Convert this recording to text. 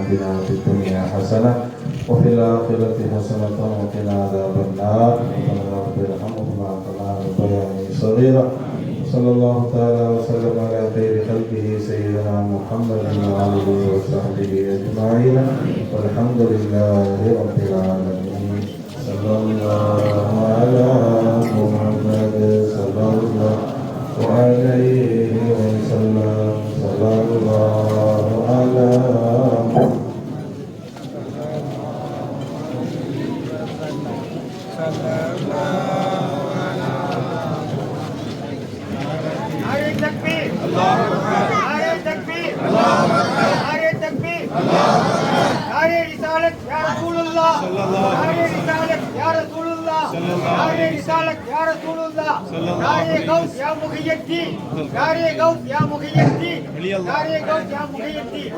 آتنا في الدنيا حسنة وفي الآخرة حسنة وقنا عذاب النار ربنا رب ارحمهما كما ربياني صغيرا صلى الله تعالى وسلم على خير خلقه سيدنا محمد وآله وصحبه أجمعين والحمد لله رب العالمين صلى الله على محمد صلى الله عليه وسلم صلى الله على नारे तकबीर अल्लाहु अकबर नारे तकबीर अल्लाहु अकबर नारे तकबीर अल्लाहु अकबर नारे रिसालत या रसूलुल्लाह नारे रिसालत या रसूलुल्लाह नारे रिसालत या रसूलुल्लाह नारे गौस या मुखियद्दीन नारे गौस या मुखियद्दीन नारे गौस या मुखियद्दीन